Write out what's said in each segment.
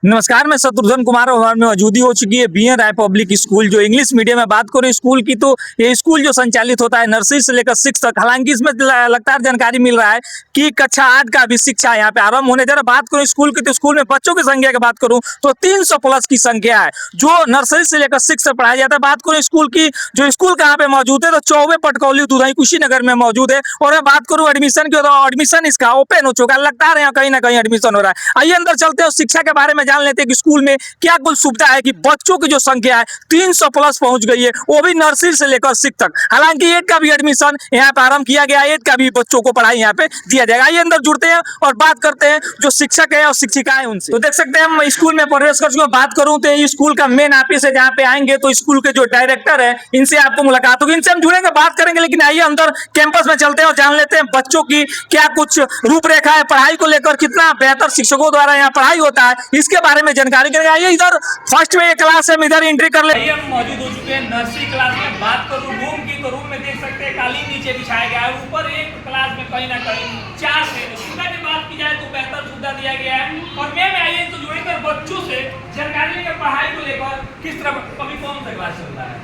नमस्कार, मैं शत्रुघ्न कुमार और हमारे में मौजूदी हो चुकी है बी एन राय पब्लिक स्कूल जो इंग्लिश मीडियम में। बात करें स्कूल की तो ये स्कूल जो संचालित होता है नर्सरी से लेकर 6 तक। हालांकि इसमें लगातार जानकारी मिल रहा है कि कक्षा 8 का भी शिक्षा यहाँ पे आरंभ होने जा रहा है। बात करूँ स्कूल की तो स्कूल में बच्चों की संख्या की बात करूँ तो 300 प्लस की संख्या है जो नर्सरी से लेकर 6 तक पढ़ाया जाता है। बात करूँ स्कूल की, जो स्कूल कहाँ पे मौजूद है तो चौबे पटकौली दुधई कुशीनगर में मौजूद है। और मैं बात करूँ एडमिशन की तो एडमिशन इसका ओपन हो चुका है, लगातार यहाँ कहीं ना कहीं एडमिशन हो रहा है। आइए अंदर चलते हैं और शिक्षा के बारे में जान लेते हैं कि स्कूल में क्या कुल सुविधा है कि बच्चों की जो संख्या है 300 प्लस पहुंच गई है, वो भी नर्सरी से लेकर 6 तक। हालांकि 8 का भी एडमिशन यहाँ पे आरंभ किया गया है, 8 का भी बच्चों को पढ़ाई यहाँ पे दिया जाएगा। आइए अंदर जुड़ते हैं और बात करते हैं जो शिक्षक है और शिक्षिकाएं उनसे। तो देख सकते हैं हम स्कूल में प्रवेश कर चुके हैं। बात करूं तो स्कूल का मेन ऑफिस है, जहाँ पे आएंगे तो स्कूल के जो डायरेक्टर है इनसे आपको मुलाकात होगी, इनसे हम जुड़ेंगे, बात करेंगे। लेकिन आइए अंदर कैंपस में चलते हैं और जान लेते हैं बच्चों की क्या कुछ रूपरेखा है, पढ़ाई को लेकर कितना बेहतर शिक्षकों द्वारा यहाँ पढ़ाई होता है, इसके बारे में जानकारी करेंगे। आइए इधर फर्स्ट में एक क्लास है, इधर एंट्री कर ले। हम मौजूद हो चुके हैं नर्सरी क्लास में। बात करूं रूम की तो रूम में देख सकते हैं कालीन नीचे बिछाया गया है, ऊपर एक क्लास में कहीं ना कहीं 4 से सुविधा की बात की जाए तो बेहतर सुविधा दिया गया है। और मैम आइए तो जुड़ेकर बच्चों से जानकारी लेकर पढ़ाई को लेकर किस तरह कभी कौन सा क्लास चल रहा है?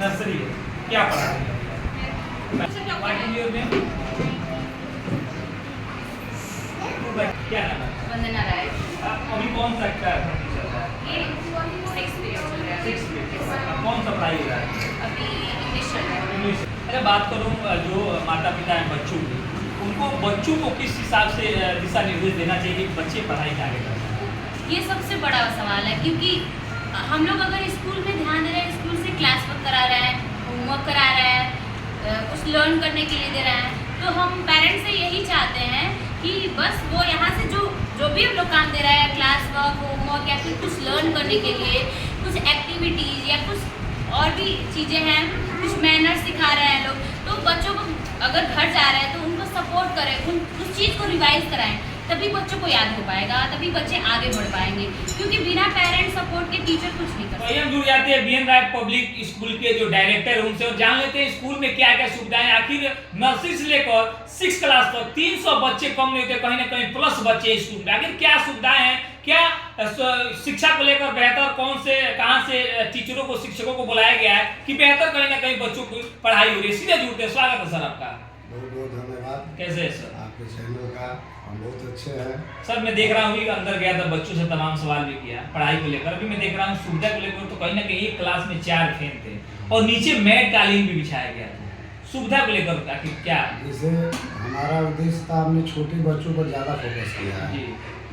नर्सरी है, क्या पढ़ा रही है? क्या नाम है? वंदना राय। अभी कौन सा चल रहा है? ये 6th पीरियड चल रहा है। 6th period. कौन सा पढ़ाई हो रहा है? अभी इंग्लिश चल रहा है। इंग्लिश। अगर बात करूं जो माता पिता हैं बच्चों की, उनको बच्चों को किस हिसाब से दिशा निर्देश देना चाहिए कि बच्चे पढ़ाई के आगे बढ़ जाएं? ये सबसे बड़ा सवाल है, क्योंकि हम लोग अगर स्कूल में ध्यान दे रहे हैं, स्कूल से क्लास वर्क करा रहे हैं, होमवर्क करा रहे हैं, कुछ लर्न करने के लिए दे रहे हैं, तो हम पेरेंट्स से यही चाहते हैं कि बस वो यहाँ से जो भी हम लोग काम दे रहा है, क्लास वर्क, होमवर्क या फिर कुछ लर्न करने के लिए कुछ एक्टिविटीज़ या कुछ और भी चीज़ें हैं, कुछ मैनर्स सिखा रहे हैं लोग, तो बच्चों को अगर घर जा रहे हैं तो उनको सपोर्ट करें, उस चीज़ को रिवाइज कराएं, तभी बच्चों को याद हो पाएगा, तभी बच्चे आगे बढ़ पाएंगे। क्योंकि बिना पेरेंट्स सपोर्ट के टीचर कुछ नहीं कर सकते। हम जुड़ जाते हैं बी एन राय पब्लिक स्कूल के जो डायरेक्टर है उनसे और जान लेते हैं स्कूल में क्या क्या सुविधाएं। आखिर नर्सरी से लेकर 6 क्लास तक 300 बच्चे कम नहीं होते, कहीं ना कहीं प्लस बच्चे स्कूल में। आखिर क्या सुविधाएं हैं, क्या शिक्षा को लेकर बेहतर कौन से कहां से टीचरों को शिक्षकों को बुलाया गया है कि बेहतर कहीं ना कहीं बच्चों की पढ़ाई हो रही है? सीधे जुड़ते हैं। स्वागत है सर आपका। बहुत बहुत धन्यवाद। कैसे है सर? आपके चैनल का हम बहुत अच्छे हैं सर। मैं देख रहा हूँ कि अंदर गया था, बच्चों से तमाम सवाल भी किया पढ़ाई को लेकर। अभी मैं देख रहा हूँ सुविधा को लेकर तो कहीं ना कहीं एक क्लास में 4 फैन थे और नीचे मैट कालीन भी बिछाया गया था। सुविधा को लेकर आखिर क्या? जैसे हमारा उद्देश्य था, हमने छोटे बच्चों पर ज़्यादा फोकस किया है।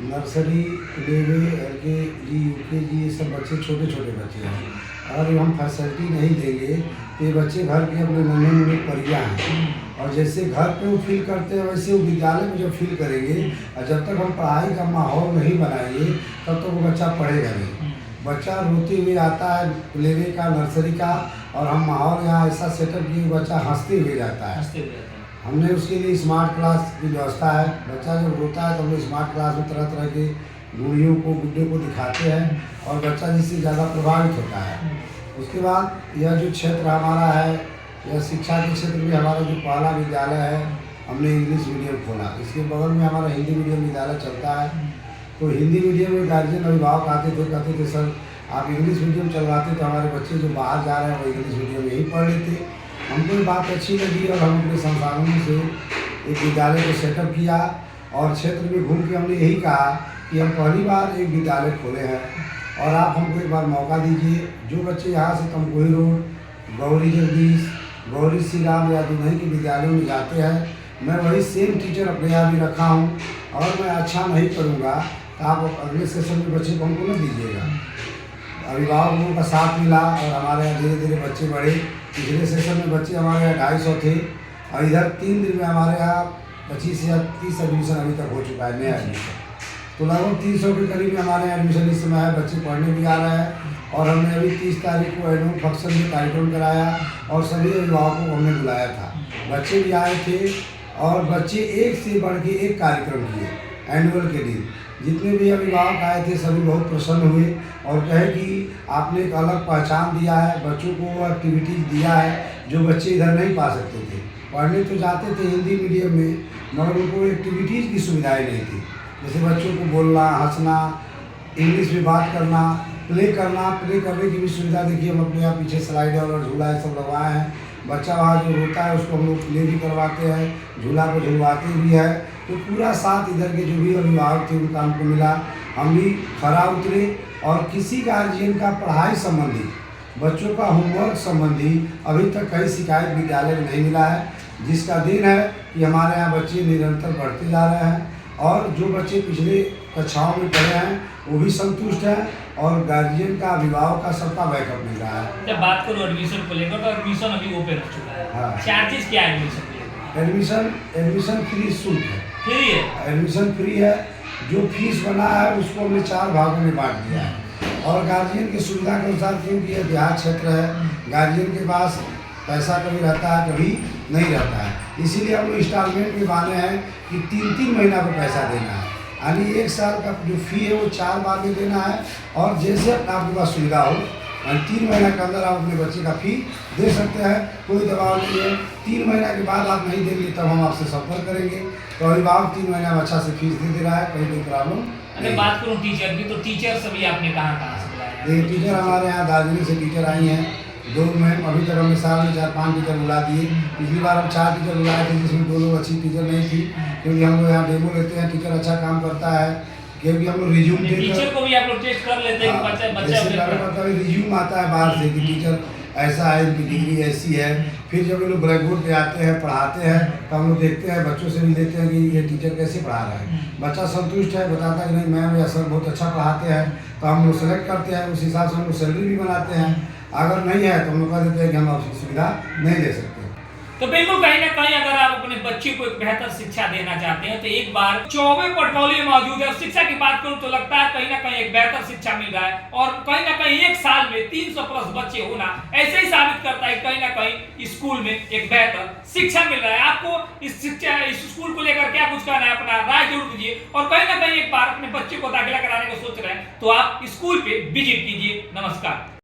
नर्सरी, प्ले, LKG, UKG ये सब बच्चे छोटे छोटे बच्चे हैं। अगर हम फैसिलिटी नहीं देंगे तो ये बच्चे घर के अपने नन्हे मुन्ने परियां हैं, और जैसे घर पे वो फील करते हैं वैसे वो विद्यालय में जो फील करेंगे। और जब तक हम पढ़ाई का माहौल नहीं बनाएंगे तब तक वो बच्चा पढ़ेगा नहीं। बच्चा रोते हुए आता है प्लेवे का, नर्सरी का, और हम माहौल यहाँ ऐसा सेटअप किए बच्चा हंसते हुए जाता है। हमने उसके लिए स्मार्ट क्लास की व्यवस्था है। बच्चा जब रोता है तो हम लोग स्मार्ट क्लास में तरह तरह के गुड़ियों को, गुड्डे को दिखाते हैं और बच्चा जिससे ज़्यादा प्रभावित होता है। उसके बाद यह जो क्षेत्र हमारा है, यह शिक्षा के क्षेत्र में हमारा जो पहला विद्यालय है, हमने इंग्लिश मीडियम खोला। इसके बगल में हमारा हिंदी मीडियम विद्यालय चलता है। तो हिंदी मीडियम में गार्जियन अभिभावक आते थे, कहते थे सर आप इंग्लिश मीडियम चलवाते तो हमारे बच्चे जो बाहर जा रहे हैं वो इंग्लिश मीडियम में ही पढ़ लेते। हमको ये बात अच्छी लगी और हम अपने संसाधनों से एक विद्यालय को सेटअप किया और क्षेत्र में घूम के हमने यही कहा कि हम पहली बार एक विद्यालय खोले हैं और आप हमको एक बार मौका दीजिए। जो बच्चे यहाँ से तमकोही रोड, गौरी जगदीश, गौरी श्री राम या दुधई के विद्यालयों में जाते हैं, मैं वही सेम टीचर अपने यहाँ भी रखा हूँ। और मैं अच्छा नहीं करूँगा तो आप अगले सेशन में बच्चे को हमको न दीजिएगा। अभिभावकों का साथ मिला और हमारे यहाँ धीरे धीरे बच्चे बढ़े। पिछले सेशन में बच्चे हमारे यहाँ 250 थे और इधर 3 दिन में हमारे यहाँ 25 या 30 एडमिशन अभी तक हो चुका है, नया एडमिशन। तो लगभग 300 के करीब हमारे यहाँ एडमिशन इस समय है। बच्चे पढ़ने भी आ रहे हैं और हमने अभी 30 तारीख को एनुअल फंक्शन में कार्यक्रम कराया और सभी अभिभावकों को हमने बुलाया था। बच्चे भी आए थे और बच्चे एक से बढ़ के एक कार्यक्रम किए एनुअल के दिन। जितने भी अभिभावक आए थे सभी बहुत प्रसन्न हुए और कहे कि आपने एक अलग पहचान दिया है, बच्चों को एक्टिविटीज़ दिया है जो बच्चे इधर नहीं पा सकते थे। पढ़ने तो जाते थे हिंदी मीडियम में, मगर उनको एक्टिविटीज़ की सुविधाएं नहीं थी। जैसे बच्चों को बोलना, हंसना, इंग्लिश में बात करना, प्ले करने की भी सुविधा देखिए हम अपने यहाँ पीछे स्लाइडर और झूला ये सब लगवाए हैं। बच्चा वहाँ जो रोता है उसको हम लोग प्ले भी करवाते हैं, झूला को झुलवाते भी है। तो पूरा साथ इधर के जो भी अभिभावक थे उनका हमको मिला, हम भी खरा उतरे और किसी गार्जियन का पढ़ाई संबंधी, बच्चों का होमवर्क संबंधी अभी तक कई शिकायत विद्यालय में नहीं मिला है, जिसका दिन है कि हमारे यहाँ बच्चे निरंतर बढ़ते जा रहे हैं और जो बच्चे पिछले कक्षाओं में पढ़े हैं वो भी संतुष्ट हैं और गार्जियन का, अभिभावक का सबका बैकअप मिल रहा है। जब बात करूँ एडमिशन को लेकर तो एडमिशन अभी ओपन हो चुका है। हाँ। चार्जेस क्या है एडमिशन के लिए? एडमिशन फ्री शुल्क है, फ्री है। एडमिशन फ्री है। जो फीस बना है उसको हमने 4 भागों में बांट दिया है और गार्जियन की सुविधा के अनुसार, क्योंकि यह देहात क्षेत्र है, गार्जियन के पास पैसा कभी रहता है कभी नहीं रहता है, इसीलिए हम लोग इंस्टॉलमेंट में बांधे हैं कि 3-3 महीना पर पैसा देना है, यानी 1 साल का जो फी है वो 4 बार में देना है और जैसे आपके पास सुविधा हो, 3 महीना के अंदर आप अपने बच्चे का फी दे सकते हैं, कोई दबाव नहीं है। 3 महीना के बाद आप नहीं देंगे तब हम आपसे संपर्क करेंगे। तो अभिभावक 3 महीना में अच्छा से फीस दे रहा है, कहीं कोई प्रॉब्लम। अगर बात करूँ टीचर की, तो टीचर सभी आपने कहाँ से बुलाया? देखिए टीचर हमारे यहाँ दार्जिलिंग से टीचर आई हैं 2 मैम, अभी तक हमने साल में 4-5 टीचर बुला दिए। पिछली बार हम 4 टीचर बुलाए थे जिसमें 2 लोग अच्छी टीचर नहीं थी, क्योंकि हम लोग यहाँ डेमो लेते हैं, टीचर अच्छा काम करता है, क्योंकि हम लोग रिज्यूम टीचर को भी आप लोग टेस्ट कर लेते हैं कि बच्चा रिज्यूम आता है बाहर से कि टीचर ऐसा है, इनकी डिग्री ऐसी है। फिर जब ये लोग ब्लैक बोर्ड पे आते हैं, पढ़ाते हैं, तो हम लोग देखते हैं, बच्चों से भी देखते हैं कि ये टीचर कैसे पढ़ा रहा है। बच्चा संतुष्ट है, बताता है कि नहीं मैम या सर बहुत अच्छा पढ़ाते हैं, तो हम लोग सेलेक्ट करते हैं, उस हिसाब से हम लोग सैलरी भी बनाते हैं। अगर नहीं है तो हम लोग कह देते हैं कि हम आपकी सुविधा नहीं दे सकते। तो बिल्कुल कहीं ना कहीं अगर आप अपने बच्चे को एक बेहतर शिक्षा देना चाहते हैं तो एक बार चौबे पटकौली में मौजूद है। शिक्षा की बात करूं तो लगता है कहीं ना कहीं एक बेहतर शिक्षा मिल रहा है और कहीं ना कहीं 1 साल में 300 प्लस बच्चे होना ऐसे ही साबित करता है कहीं ना कहीं स्कूल में एक बेहतर शिक्षा मिल रहा है। आपको इस स्कूल को लेकर क्या कुछ कहना है, अपना राय जरूर दीजिए और कहीं ना कहीं एक बार अपने बच्चे को दाखिला कराने का सोच रहे हैं तो आप स्कूल पे विजिट कीजिए। नमस्कार।